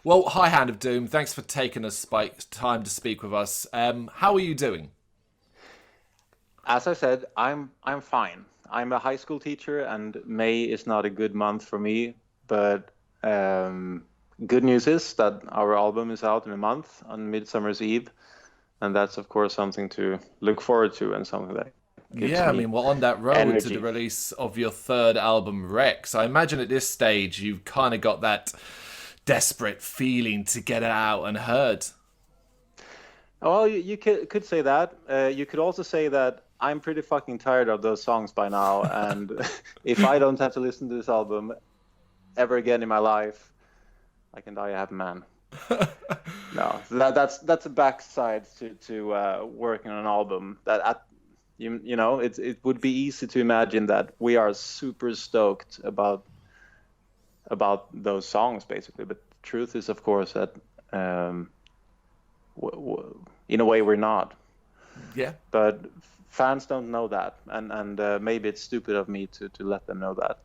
Well, hi, Hand of Doom. Thanks for taking us by time to speak with us. How are you doing? As I said, I'm fine. I'm a high school teacher, and May is not a good month for me. But um, good news is that our album is out in a month on Midsummer's Eve, and that's of course something to look forward to and something that gives Yeah, I me mean, we're on that road to the energy. release of your third album, Rex. I imagine at this stage you've kind of got that desperate feeling to get it out and heard. Well, you could say that. You could also say that I'm pretty fucking tired of those songs by now, and if I don't have to listen to this album ever again in my life, I can die a happy man. No, so that's a backside to working on an album. It would be easy to imagine that we are super stoked about those songs basically, but the truth is, of course, that um, in a way we're not. Yeah. But fans don't know that, and maybe it's stupid of me to let them know that.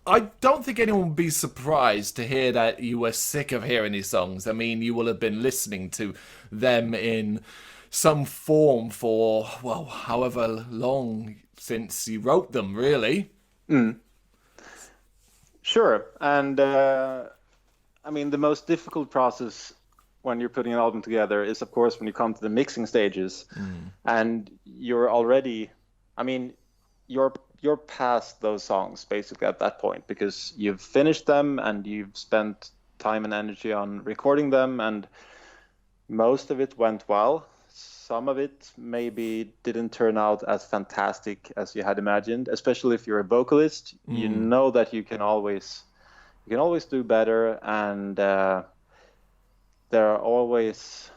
I don't think anyone would be surprised to hear that you were sick of hearing these songs. I mean, you will have been listening to them in some form for, well, however long since you wrote them, really. Mm, sure, and I mean, the most difficult process when you're putting an album together is, of course, when you come to the mixing stages, and you're already, I mean, you're you're past those songs basically at that point because you've finished them and you've spent time and energy on recording them, and most of it went well. Some of it maybe didn't turn out as fantastic as you had imagined, especially if you're a vocalist. You Mm. know that you can always do better, and there are always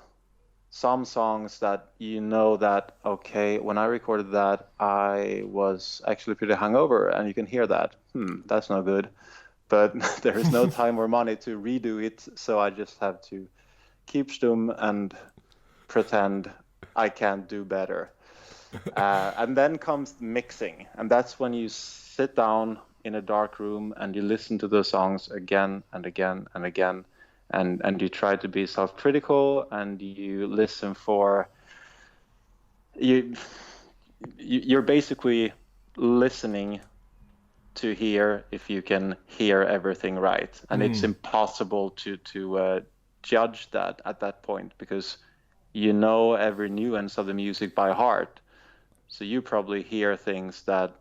some songs that you know that, okay, when I recorded that, I was actually pretty hungover, and you can hear that. That's no good. But there is no time or money to redo it, so I just have to keep stum and pretend I can't do better. And then comes mixing, and that's when you sit down in a dark room and you listen to those songs again and again and again, and you try to be self-critical, and you listen for you. You're basically listening to hear if you can hear everything right, and it's Mm. impossible to judge that at that point because you know every nuance of the music by heart. So you probably hear things that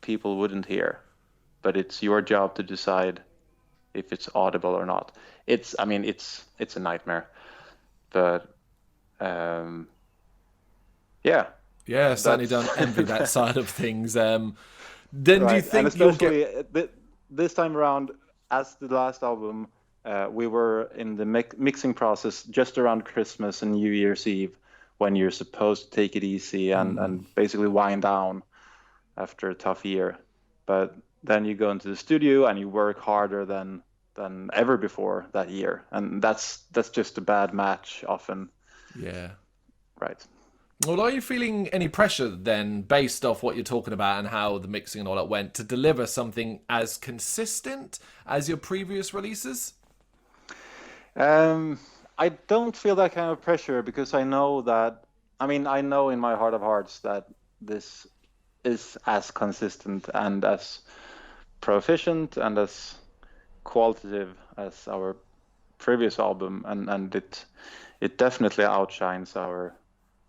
people wouldn't hear, but it's your job to decide if it's audible or not. I mean, it's a nightmare, but um, yeah, Yeah, certainly that's don't envy that side of things. Then do you right. And think you'll get. especially this time around, as the last album, we were in the mixing process just around Christmas and New Year's Eve, when you're supposed to take it easy and basically wind down after a tough year. But then you go into the studio and you work harder than ever before that year, and that's just a bad match often, Yeah. right? Well, are you feeling any pressure then, based off what you're talking about and how the mixing and all that went, to deliver something as consistent as your previous releases? Um, I don't feel that kind of pressure because I know that, I mean, I know in my heart of hearts that this is as consistent and as proficient and as qualitative as our previous album, and it definitely outshines our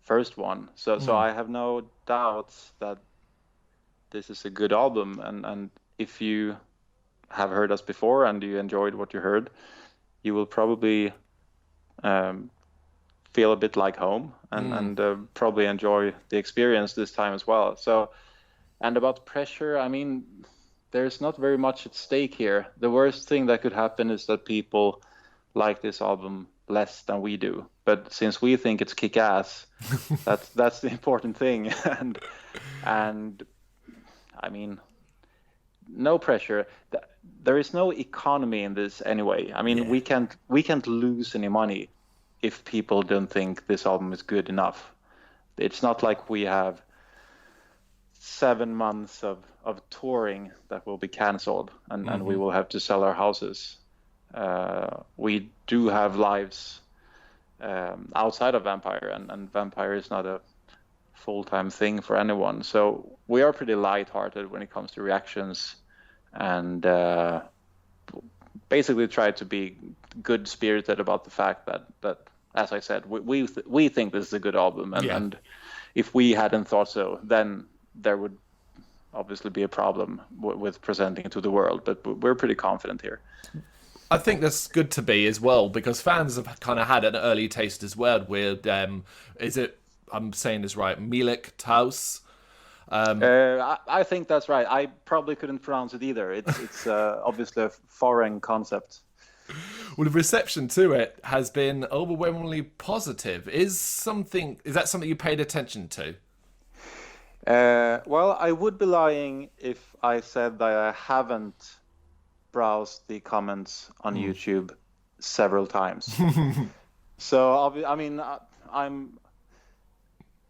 first one. So Mm. I have no doubts that this is a good album, and if you have heard us before and you enjoyed what you heard, you will probably um, feel a bit like home, Mm. and probably enjoy the experience this time as well. So, and about pressure, I mean, there's not very much at stake here. The worst thing that could happen is that people like this album less than we do. But since we think it's kick-ass, that's the important thing. And I mean, no pressure. There is no economy in this anyway. I mean, Yeah. we can't lose any money if people don't think this album is good enough. It's not like we have 7 months of touring that will be canceled, and we Hmm. will have to sell our houses. we do have lives outside of Vampire, and Vampire is not a full-time thing for anyone. So we are pretty light-hearted when it comes to reactions, and basically try to be good-spirited about the fact that as I said, we think this is a good album, and if we hadn't thought so, then there would obviously be a problem with presenting it to the world. But we're pretty confident here. I think that's good to be as well, because fans have kind of had an early taste as well with, is it, I'm saying this right, Milik Taus? I think that's right. I probably couldn't pronounce it either. It's obviously a foreign concept. Well, the reception to it has been overwhelmingly positive. Is that something you paid attention to? Well, I would be lying if I said that I haven't browsed the comments on YouTube several times. So I mean, I'm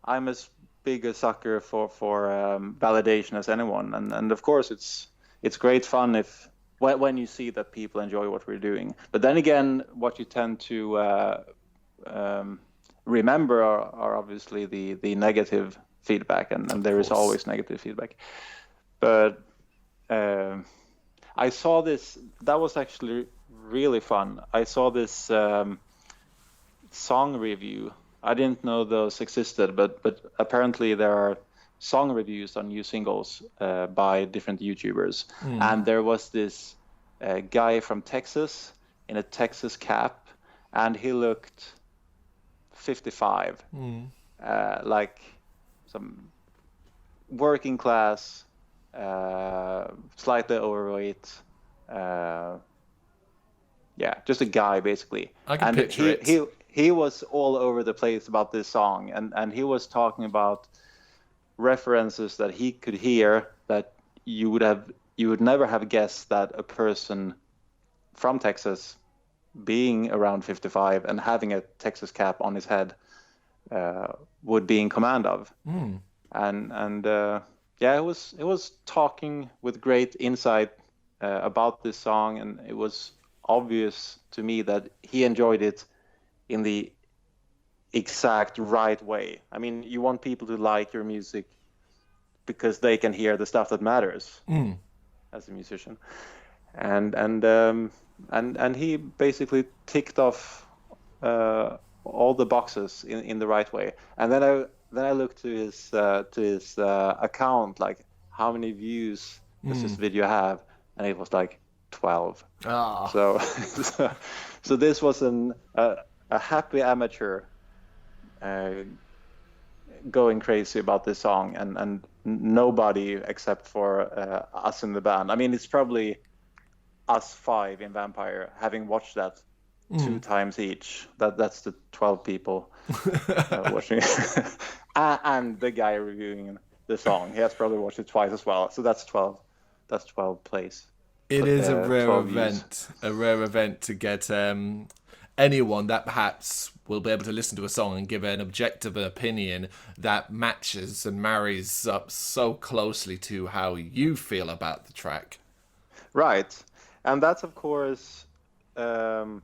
as big a sucker for validation as anyone, and of course it's great fun if when you see that people enjoy what we're doing. But then again, what you tend to remember are obviously the negative feedback, and there is always negative feedback. But I saw this. That was actually really fun. I saw this song review. I didn't know those existed, but apparently there are song reviews on new singles by different YouTubers. And there was this guy from Texas in a Texas cap, and he looked 55, like some working class, slightly overweight, just a guy basically. I can picture it. He was all over the place about this song, and he was talking about references that he could hear that you would never have guessed that a person from Texas, being around 55 and having a Texas cap on his head, would be in command of. And it was talking with great insight about this song, and it was obvious to me that he enjoyed it in the exact right way. I mean, you want people to like your music because they can hear the stuff that matters as a musician, and he basically ticked off all the boxes in the right way. And then I looked to his account, like how many views does this video have, and it was like 12. So this was a happy amateur going crazy about this song, and nobody except for us in the band. I mean, it's probably us 5 in Vampire having watched that 2 times each. That's the 12 people watching it. And the guy reviewing the song, he has probably watched it twice as well. So that's 12. That's 12 plays. It is a rare event to get anyone that perhaps will be able to listen to a song and give an objective opinion that matches and marries up so closely to how you feel about the track. Right. And that's, of course, that's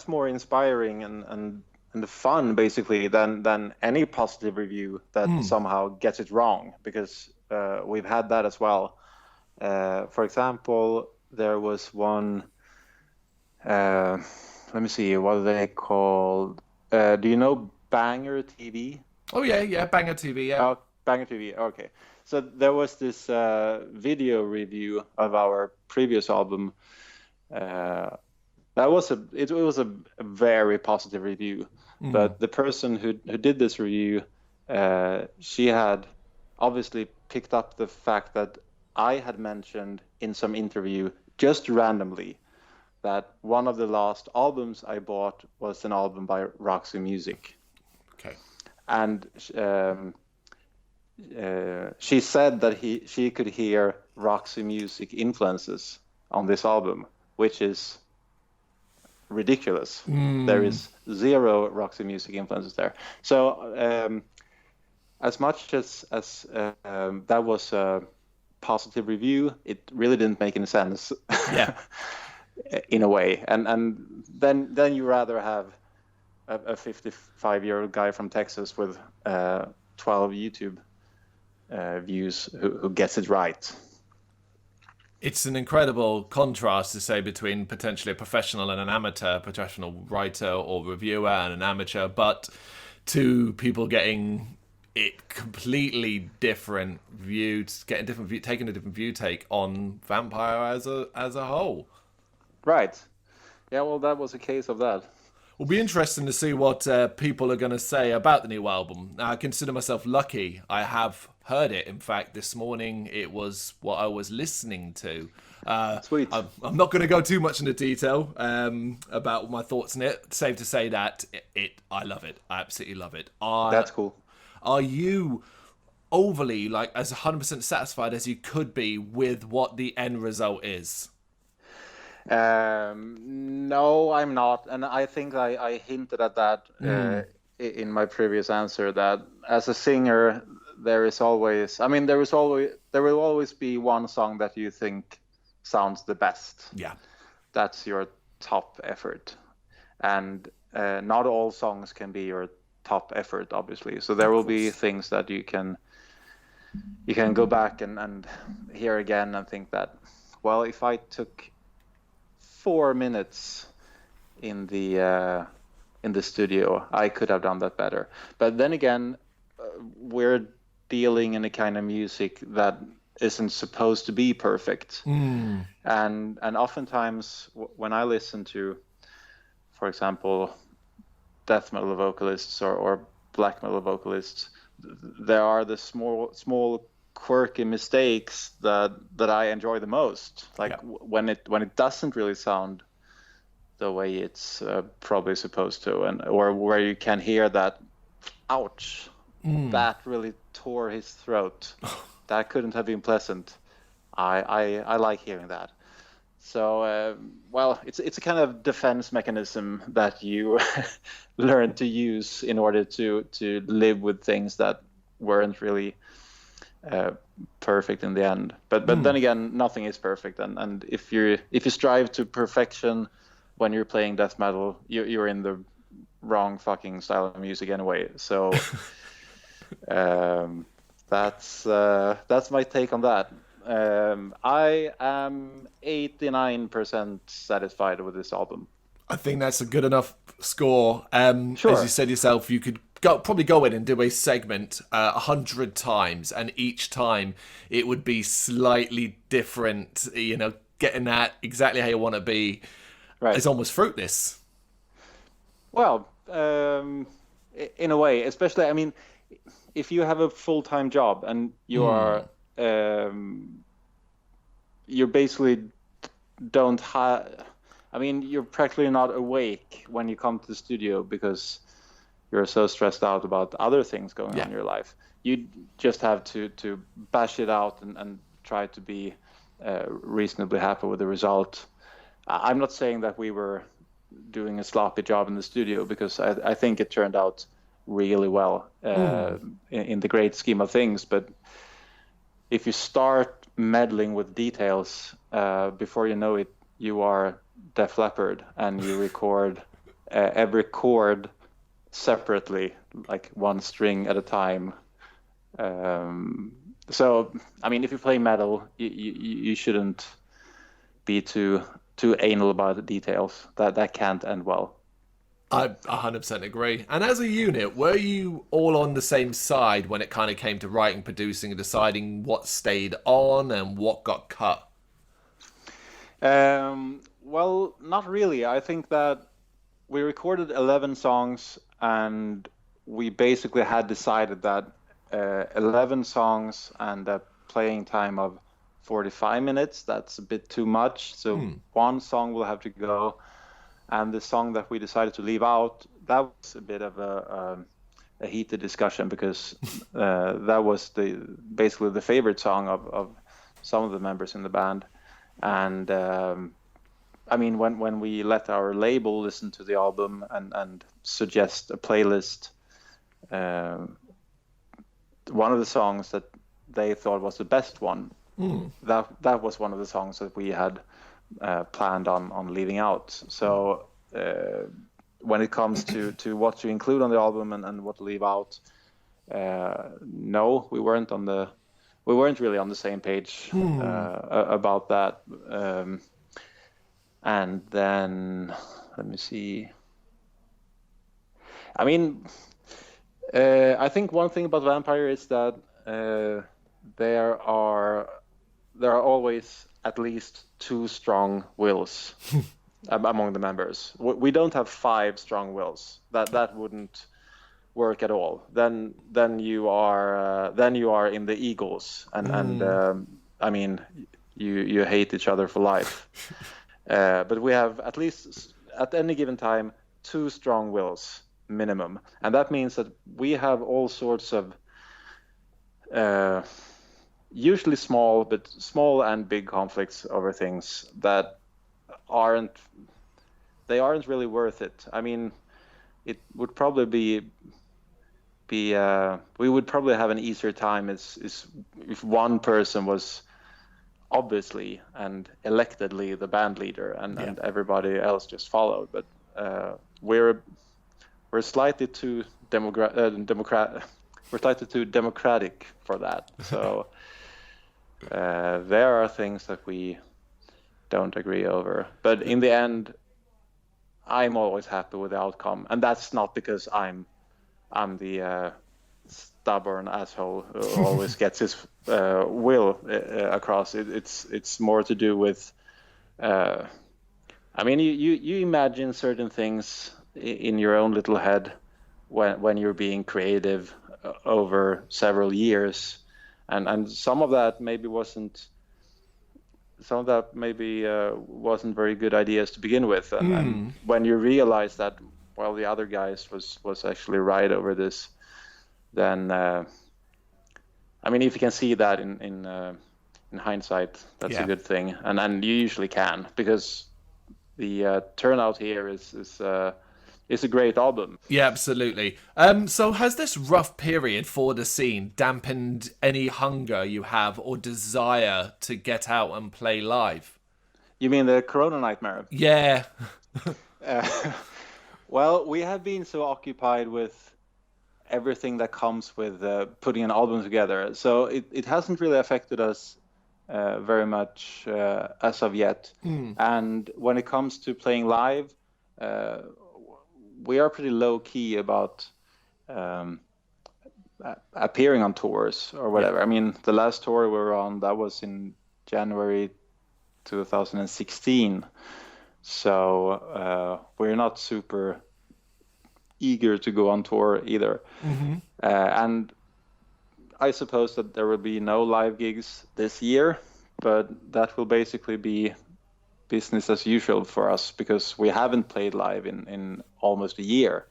more inspiring and fun, basically, than any positive review that somehow gets it wrong, because we've had that as well. For example, there was one, let me see, what are they called? Do you know Banger TV? Oh, yeah, Banger TV, yeah. Oh, Banger TV, okay. So there was this video review of our previous album. It was a very positive review, but the person who did this review, she had obviously picked up the fact that I had mentioned in some interview just randomly that one of the last albums I bought was an album by Roxy Music. Okay. And she said that she could hear Roxy Music influences on this album, which is ridiculous. There is 0 Roxy Music influences there. So as much as that was a positive review, it really didn't make any sense. Yeah. in a way, and then you rather have a 55-year-old guy from Texas with 12 YouTube views who gets it right. It's an incredible contrast to say between potentially a professional and an amateur, professional writer or reviewer and an amateur, but two people getting it completely different views, getting different view, taking a different view take on Vampire as a whole. Right. Yeah, well, that was a case of that. Will be interesting to see what people are going to say about the new album. Now, I consider myself lucky. I have heard it. In fact, this morning it was what I was listening to. Sweet. I'm not going to go too much into detail about my thoughts on it. Safe to say that I love it. I absolutely love it. That's cool. Are you overly, like, as 100% satisfied as you could be with what the end result is? No, I'm not, and I think I hinted at that in my previous answer. That as a singer, there will always be one song that you think sounds the best. Yeah, that's your top effort, and not all songs can be your top effort, obviously. So there will be things that you can go back and hear again and think that, well, if I took 4 minutes in the studio, I could have done that better. But then again, we're dealing in a kind of music that isn't supposed to be perfect. And oftentimes when I listen to, for example, death metal vocalists or black metal vocalists, there are the small quirky mistakes that I enjoy the most. Like when it doesn't really sound the way it's probably supposed to, or where you can hear that, ouch, that really tore his throat. That couldn't have been pleasant. I like hearing that. So well, it's a kind of defense mechanism that you learn to use in order to live with things that weren't really perfect in the end. But then again, nothing is perfect, and if you strive to perfection when you're playing death metal, you're in the wrong fucking style of music anyway. So that's my take on that. I am 89% satisfied with this album. I think that's a good enough score. Sure. As you said yourself, you could probably go in and do a segment 100 times, and each time it would be slightly different. You know, getting that exactly how you want to be is almost fruitless. Well, in a way, especially, I mean, if you have a full-time job and you are, you're basically don't have, I mean, you're practically not awake when you come to the studio because you're so stressed out about other things going on in your life. You just have to bash it out and try to be reasonably happy with the result. I'm not saying that we were doing a sloppy job in the studio, because I think it turned out really well in the great scheme of things. But if you start meddling with details, before you know it, you are Def Leppard, and you record every chord separately, like one string at a time. So, I mean, if you play metal, you shouldn't be too anal about the details. That can't end well. I 100% agree. And as a unit, were you all on the same side when it kind of came to writing, producing, and deciding what stayed on and what got cut? Well, not really. I think that we recorded 11 songs, and we basically had decided that 11 songs and a playing time of 45 minutes, that's a bit too much. So one song will have to go. And the song that we decided to leave out, that was a bit of a heated discussion, because that was basically the favorite song of some of the members in the band. And I mean, when we let our label listen to the album and suggest a playlist, one of the songs that they thought was the best one, that was one of the songs that we had planned on leaving out. So when it comes to what to include on the album and what to leave out, no, we weren't really on the same page about that. And then let me see. I mean, I think one thing about Vampire is that there are always at least 2 strong wills among the members. We don't have 5 strong wills. That wouldn't work at all. Then you are in the Eagles, and I mean, you hate each other for life. But we have at least at any given time 2 strong wills minimum, and that means that we have all sorts of usually small and big conflicts over things that aren't really worth it. I mean, it would probably be we would probably have an easier time is if one person was obviously and electedly the band leader and everybody else just followed. But we're slightly too we're slightly too democratic for that. So there are things that we don't agree over. But in the end, I'm always happy with the outcome, and that's not because I'm the stubborn asshole who always gets his will across. It's more to do with. I mean, you imagine certain things in your own little head when you're being creative over several years, and some of that maybe wasn't very good ideas to begin with, and when you realize that, well, the other guys was actually right over this, then I mean, if you can see that in hindsight, that's a good thing, and you usually can, because the turnout here is a great album. Yeah, absolutely. So has this rough period for the scene dampened any hunger you have or desire to get out and play live? You mean the Corona nightmare? Yeah. Well, we have been so occupied with everything that comes with putting an album together, so it hasn't really affected us very much as of yet. And when it comes to playing live, we are pretty low key about appearing on tours or whatever. I mean, the last tour we were on, that was in January 2016. So we're not super eager to go on tour either. And I suppose that there will be no live gigs this year, but that will basically be business as usual for us, because we haven't played live in almost a year.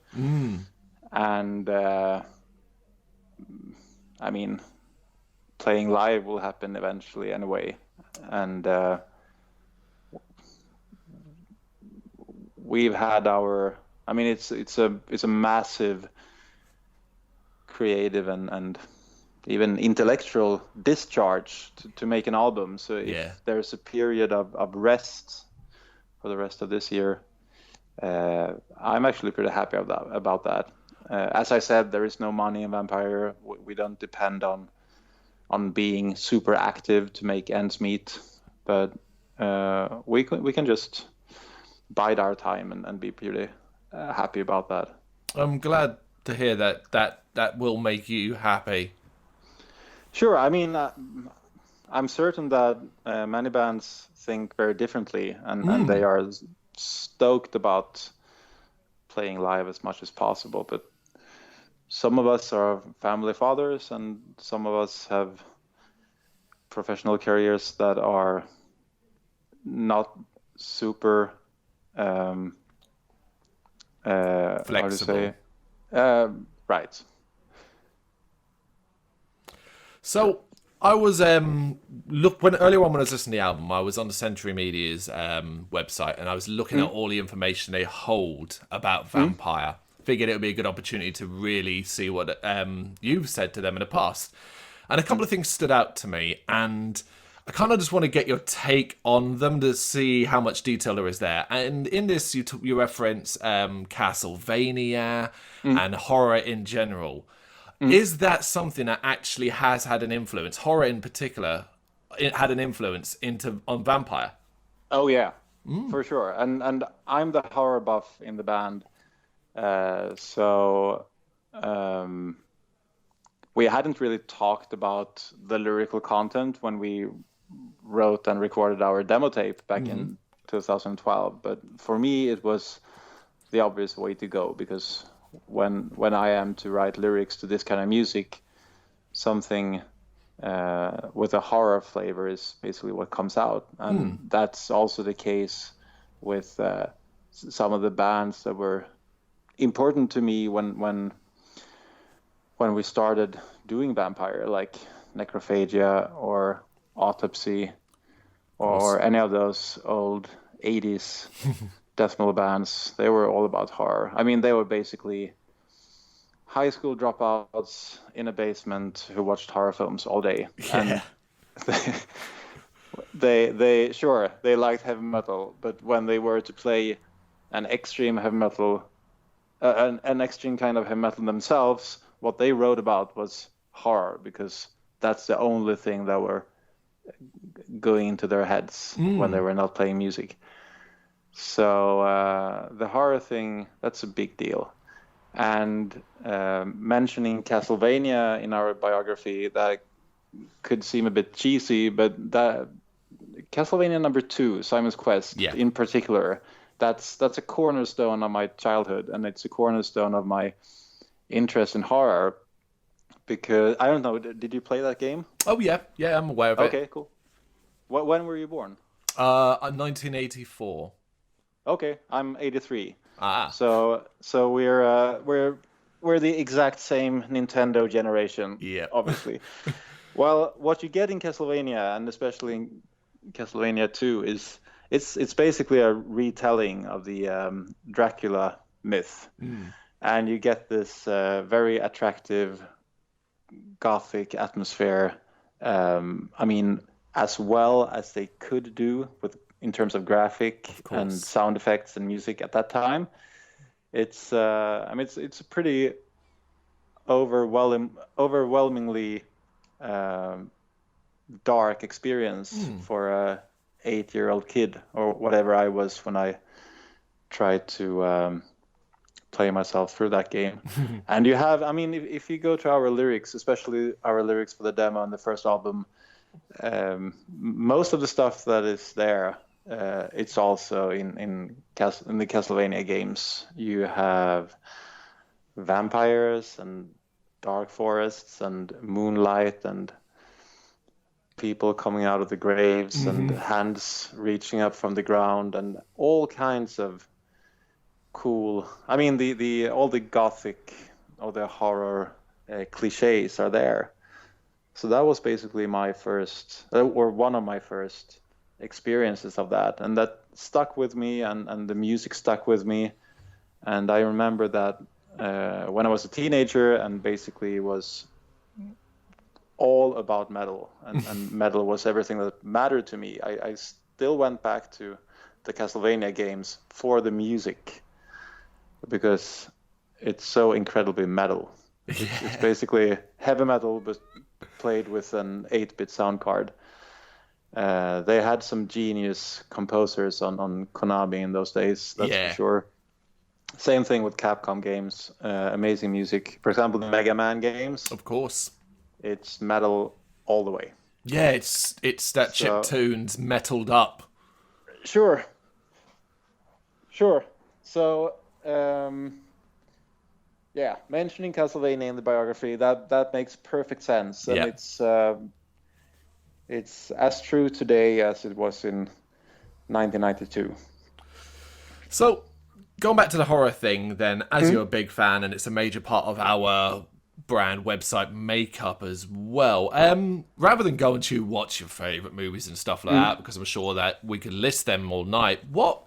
And I mean, playing live will happen eventually anyway, and we've had our, I mean, it's a massive creative and even intellectual discharge to make an album. So if there's a period of rest for the rest of this year, I'm actually pretty happy about that. As I said, there is no money in Vampire. We don't depend on being super active to make ends meet, but we can just bide our time and be pretty happy about that. I'm glad to hear that will make you happy. Sure. I mean, I'm certain that many bands think very differently, and they are stoked about playing live as much as possible. But some of us are family fathers, and some of us have professional careers that are not super flexible. How to say? Right. So I was when earlier on when I was listening to the album, I was on the Century Media's website, and I was looking at all the information they hold about Vampire. Figured it would be a good opportunity to really see what you've said to them in the past, and a couple of things stood out to me. And I kind of just want to get your take on them to see how much detail there is there. And in this, you reference Castlevania Mm, and horror in general. mm. Is that something that actually has had an influence? Horror in particular, it had an influence into on Vampire. Oh yeah, for sure. And I'm the horror buff in the band, so um, we hadn't really talked about the lyrical content when we wrote and recorded our demo tape back in 2012. But for me, it was the obvious way to go, because when I am to write lyrics to this kind of music, something with a horror flavor is basically what comes out, and that's also the case with some of the bands that were important to me when we started doing Vampire, like Necrophagia or Autopsy or any of those old 80s death metal bands. They were all about horror. I mean, they were basically high school dropouts in a basement who watched horror films all day. Yeah. And they sure, they liked heavy metal, but when they were to play an extreme heavy metal, an extreme kind of heavy metal themselves, what they wrote about was horror, because that's the only thing that were going into their heads when they were not playing music. So the horror thing, that's a big deal. And mentioning Castlevania in our biography, that could seem a bit cheesy, but that Castlevania number 2, Simon's Quest, in particular, that's a cornerstone of my childhood, and it's a cornerstone of my interest in horror. Because I don't know, did you play that game? Oh yeah, I'm aware of it. Okay, cool. When were you born? 1984. Okay, I'm 83. Ah, So we're the exact same Nintendo generation, yeah. obviously. Well, what you get in Castlevania, and especially in Castlevania 2, is it's basically a retelling of the Dracula myth, and you get this very attractive gothic atmosphere. I mean, as well as they could do with in terms of graphic and sound effects and music at that time. It's I mean, it's a pretty overwhelmingly dark experience for a 8-year-old kid, or whatever I was when I tried to play myself through that game. And you have, I mean, if you go to our lyrics, especially our lyrics for the demo and the first album, most of the stuff that is there, it's also in the Castlevania games. You have vampires and dark forests and moonlight and people coming out of the graves and hands reaching up from the ground and all kinds of cool. I mean, the all the gothic or the horror cliches are there. So that was basically my first, or one of my first experiences of that, and that stuck with me, and the music stuck with me. And I remember that when I was a teenager and basically was all about metal, and metal was everything that mattered to me, I still went back to the Castlevania games for the music, because it's so incredibly metal. It's basically heavy metal, but played with an 8-bit sound card. They had some genius composers on Konami in those days, that's for sure. Same thing with Capcom games, amazing music. For example, the Mega Man games. Of course. It's metal all the way. Yeah, it's that chip tunes metalled up. Sure. So, yeah, mentioning Castlevania in the biography, that makes perfect sense, and it's as true today as it was in 1992. So, going back to the horror thing, then, as you're a big fan, and it's a major part of our brand website makeup as well, rather than go into watch your favorite movies and stuff like that, because I'm sure that we could list them all night, what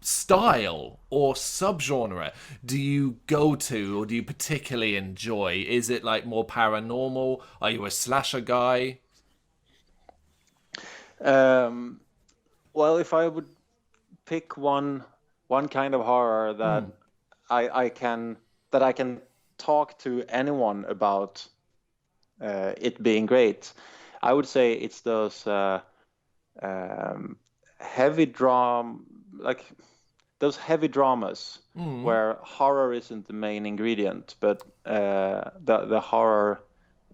style or subgenre do you go to, or do you particularly enjoy? Is it like more paranormal? Are you a slasher guy? Um, well, if I would pick one kind of horror that I can talk to anyone about it being great, I would say it's those um, heavy dram like those heavy dramas where horror isn't the main ingredient, but the horror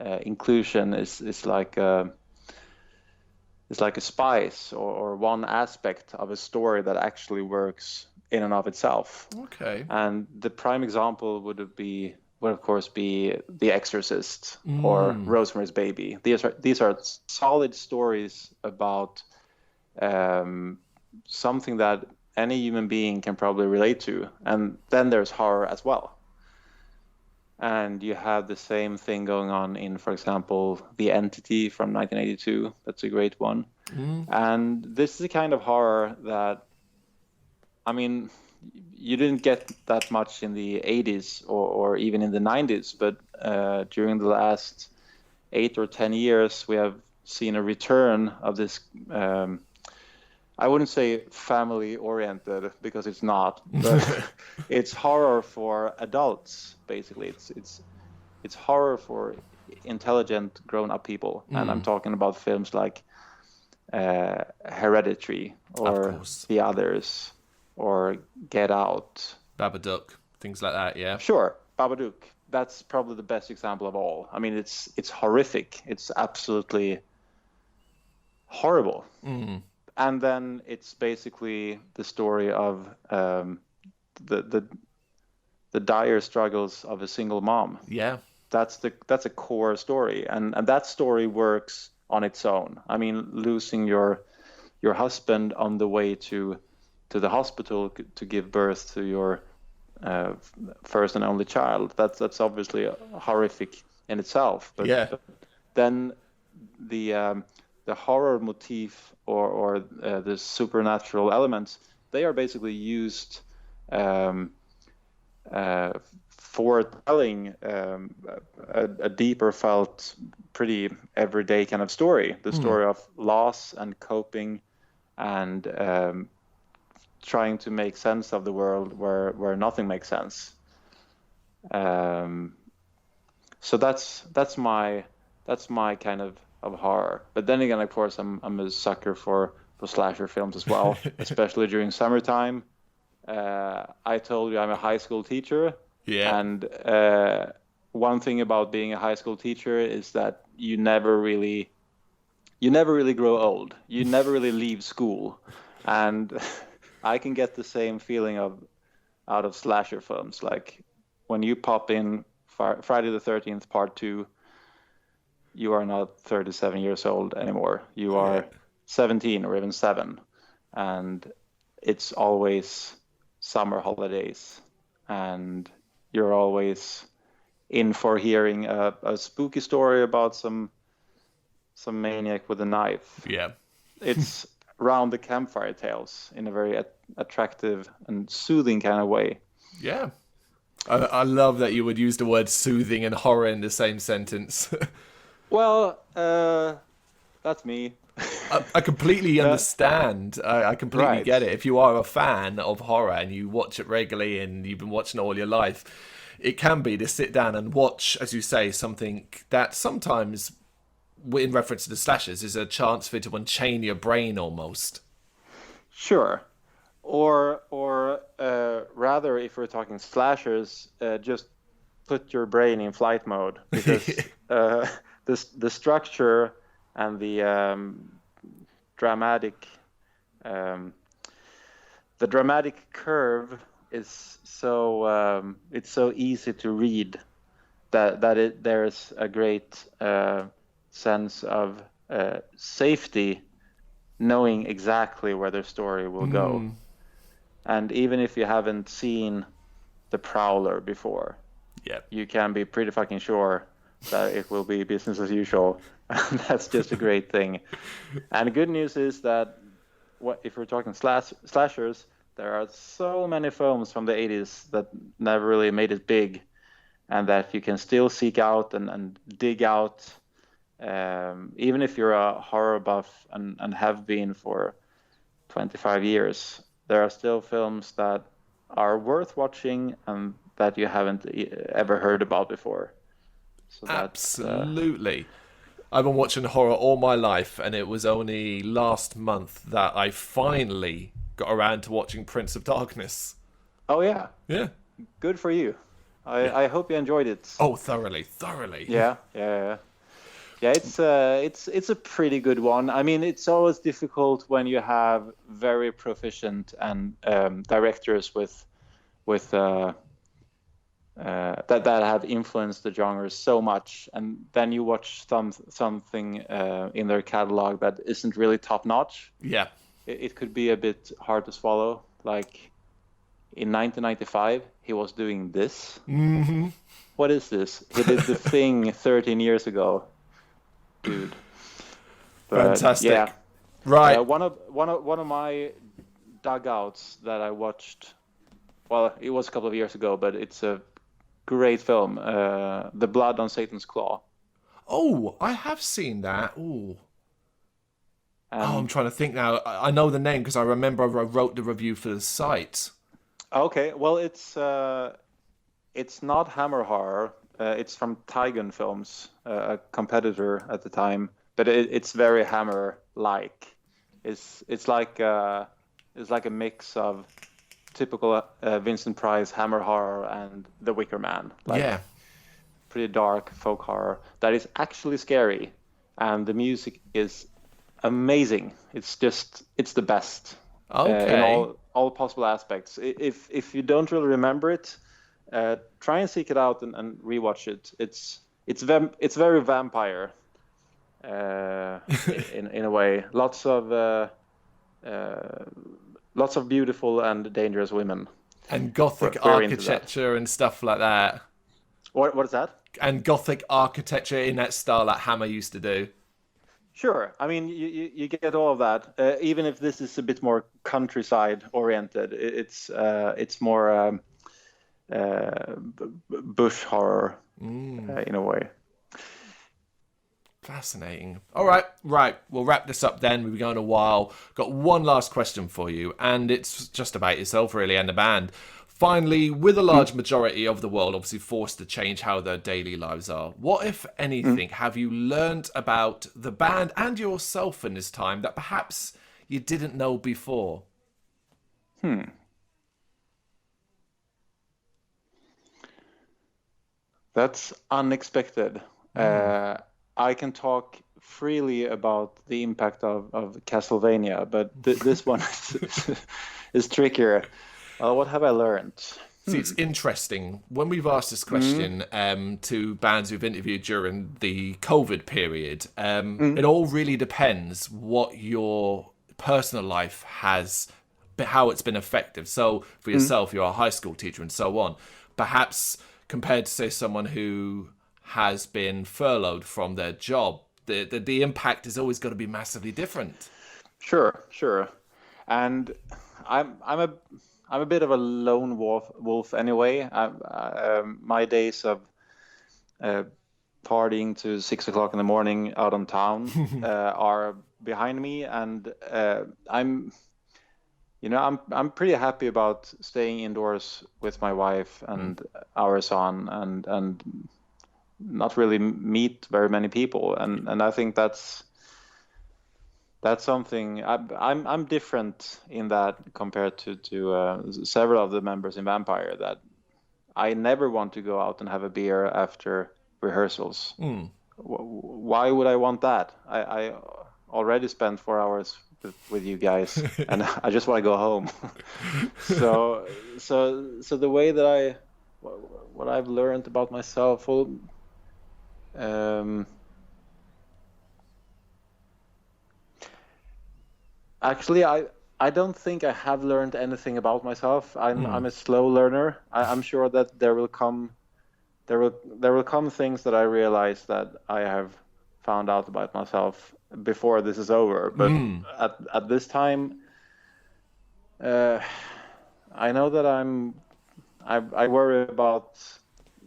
inclusion is like a spice or one aspect of a story that actually works in and of itself. Okay. And the prime example would of course be The Exorcist or Rosemary's Baby. These are solid stories about something that any human being can probably relate to. And then there's horror as well. And you have the same thing going on in, for example, The Entity from 1982. That's a great one. And this is a kind of horror that, I mean, you didn't get that much in the 80s or even in the 90s, but during the last 8 or 10 years, we have seen a return of this. I wouldn't say family oriented because it's not, but it's horror for adults. Basically, it's horror for intelligent grown-up people, and I'm talking about films like Hereditary or The Others or Get Out, Babadook, things like that. Yeah. Sure, Babadook. That's probably the best example of all. I mean, it's horrific. It's absolutely horrible. And then it's basically the story of the dire struggles of a single mom. Yeah. That's a core story, and that story works on its own. I mean, losing your husband on the way to the hospital to give birth to your first and only child. That's obviously horrific in itself. But, Yeah. but then the horror motif or the supernatural elements, they are basically used for telling a deeper felt, pretty everyday kind of story. The story of loss and coping and trying to make sense of the world where nothing makes sense. So that's my kind of horror. But then again, of course, I'm a sucker for slasher films as well, especially during summertime. I told you I'm a high school teacher. Yeah. And one thing about being a high school teacher is that you never really grow old. You never really leave school. And I can get the same feeling out of slasher films. Like when you pop in Friday the 13th Part 2, you are not 37 years old anymore. You are 17 or even 7. And it's always summer holidays. And you're always in for hearing a spooky story about some maniac with a knife. Yeah. It's round the campfire tales in a very attractive and soothing kind of way. Yeah. I love that you would use the word soothing and horror in the same sentence. Well, that's me. I completely understand. I completely Right. get it. If you are a fan of horror and you watch it regularly and you've been watching it all your life, it can be to sit down and watch, as you say, something that sometimes, in reference to the slashers, is a chance for it to unchain your brain almost. Sure. Or rather, if we're talking slashers, just put your brain in flight mode, because the structure and the dramatic curve is so it's so easy to read that there's a great sense of safety, knowing exactly where the story will go. And even if you haven't seen The Prowler before, you can be pretty fucking sure that it will be business as usual. And that's just a great thing. And the good news is that if we're talking slashers, there are so many films from the 80s that never really made it big, and that you can still seek out and dig out even if you're a horror buff and have been for 25 years, there are still films that are worth watching and that you haven't ever heard about before. So that's Absolutely. I've been watching horror all my life, and it was only last month that I finally got around to watching Prince of Darkness. oh yeah, Yeah. good for you. Yeah. I hope you enjoyed it. Oh, thoroughly, thoroughly. Yeah, yeah. Yeah, it's a pretty good one. I mean, it's always difficult when you have very proficient and directors with that have influenced the genre so much, and then you watch something in their catalog that isn't really top notch. Yeah. It could be a bit hard to swallow. Like in 1995, he was doing this. Mm-hmm. What is this? He did The Thing 13 years ago, dude. But, Fantastic. yeah, Right. one of my dugouts that I watched. Well, it was a couple of years ago, but it's a great film. The Blood on Satan's Claw. Oh, I have seen that. Ooh. Oh, I'm And trying to think now. I know the name because I remember I wrote the review for the site. okay, well, it's not Hammer horror. It's from Tigon Films, a competitor at the time, but it's very Hammer-like. It's like a mix of typical Vincent Price Hammer horror and The Wicker Man. Like, Yeah. pretty dark folk horror that is actually scary, and the music is amazing. It's the best in Okay. all possible aspects. If you don't really remember it, try and seek it out and rewatch it. It's very vampire in a way. Lots of beautiful and dangerous women. And Gothic We're into that. architecture and stuff like that. What is that? And Gothic architecture in that style that Hammer used to do. Sure. I mean, you get all of that. Even if this is a bit more countryside oriented, it's more bush horror in a way. Fascinating. All right, right. We'll wrap this up then. We've been going a while. Got one last question for you, and it's just about yourself, really, and the band. Finally, with a large majority of the world obviously forced to change how their daily lives are, what, if anything, have you learned about the band and yourself in this time that perhaps you didn't know before? That's unexpected. I can talk freely about the impact of Castlevania, but this one is trickier. What have I learned? See, it's interesting. When we've asked this question to bands we've interviewed during the COVID period, it all really depends what your personal life has, how it's been effective. So for yourself, you're a high school teacher and so on. Perhaps compared to, say, someone who has been furloughed from their job, the impact is always going to be massively different. Sure. And I'm a bit of a lone wolf anyway. My days of partying to 6 o'clock in the morning out on town are behind me, and I'm pretty happy about staying indoors with my wife and our son, and not really meet very many people, and I think that's something. I'm different in that compared to several of the members in Vampire, that I never want to go out and have a beer after rehearsals. Why would I want that? I already spent 4 hours with you guys, and I just want to go home. so the way that what I've learned about myself, well, actually, I don't think I have learned anything about myself. I'm a slow learner. I'm sure that there will come things that I realize that I have found out about myself before this is over. But at this time, I know that I worry about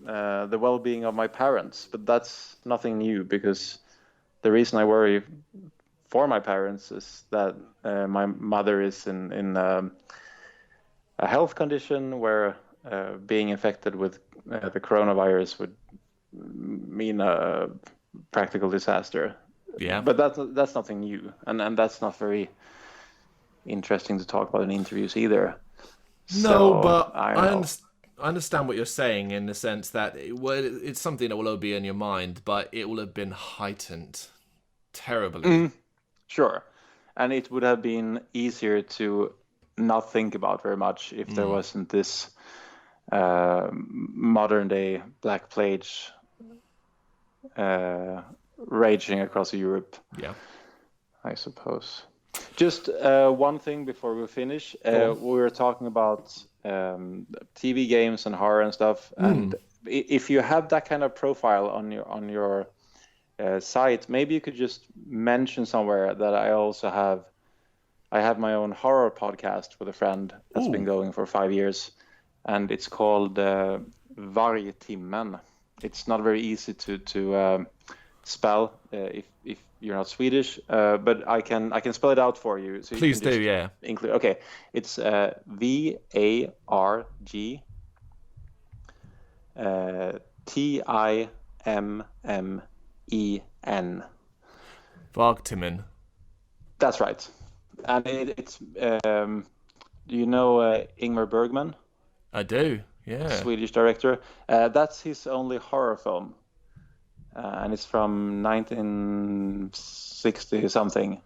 the well-being of my parents, but that's nothing new, because the reason I worry for my parents is that my mother is in a health condition where being infected with the coronavirus would mean a practical disaster. Yeah. But that's nothing new, and that's not very interesting to talk about in interviews either. No, So but I don't know. I understand what you're saying in the sense that it's something that will all be in your mind, but it will have been heightened terribly. Sure, and it would have been easier to not think about very much if there wasn't this modern day Black Plague raging across Europe, Yeah. I suppose. Just one thing before we finish. Go on. We were talking about TV games and horror and stuff. And if you have that kind of profile on your site, maybe you could just mention somewhere that I also have. I have my own horror podcast with a friend that's been going for 5 years, and it's called Vargtimmen. It's not very easy to spell if you're not Swedish, but I can spell it out for you. So you Please can just do, yeah. include. Okay, it's VARG TIMMEN. Vargtimmen. That's right, and it's do you know Ingmar Bergman, I do, yeah. Swedish director? That's his only horror film, and it's from 1960 something,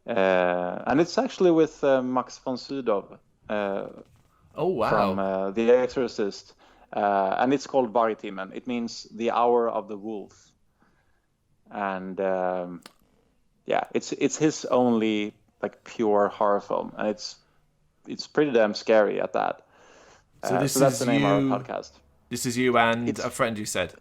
and it's actually with Max von Sydow Oh, wow. from The Exorcist, and it's called Vargtimmen. It means the hour of the wolf, and yeah, it's his only like pure horror film, and it's pretty damn scary at that. So this so that's is the name of you. our podcast. This is you and a friend, you said.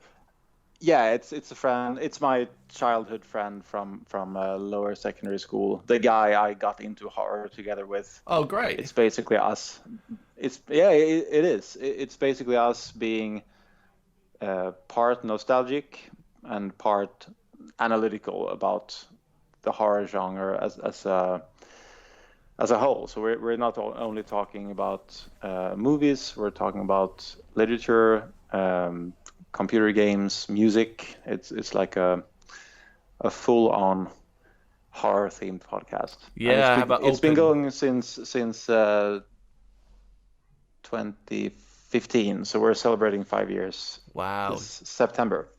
Yeah, it's a friend. It's my childhood friend from lower secondary school. The guy I got into horror together with. Oh, great. It's basically us. It is. It's basically us being part nostalgic and part analytical about the horror genre as a whole. So we're not only talking about movies. We're talking about literature, computer games, music. It's like a full-on horror-themed podcast. Yeah, and it's been going since 2015. So we're celebrating 5 years. Wow. This September.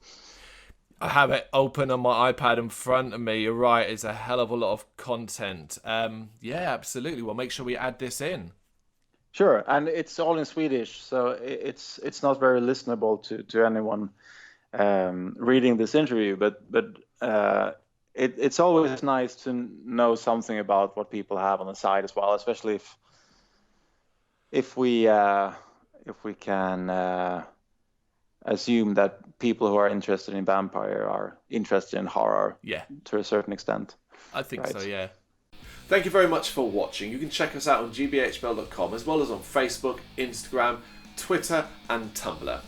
I have it open on my iPad in front of me. You're right. It's a hell of a lot of content. Yeah, absolutely. We'll make sure we add this in. Sure, and it's all in Swedish, so it's not very listenable to anyone reading this interview. But it's always nice to know something about what people have on the side as well, especially if we can assume that people who are interested in vampire are interested in horror. Yeah, to a certain extent. I think so. Yeah. Thank you very much for watching. You can check us out on gbhbl.com as well as on Facebook, Instagram, Twitter and Tumblr.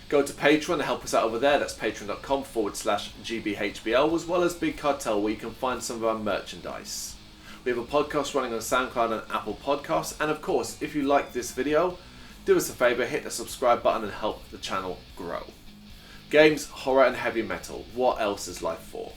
Go to Patreon and help us out over there. That's patreon.com/GBHBL, as well as Big Cartel, where you can find some of our merchandise. We have a podcast running on SoundCloud and Apple Podcasts. And of course, if you like this video, do us a favour, hit the subscribe button and help the channel grow. Games, horror and heavy metal. What else is life for?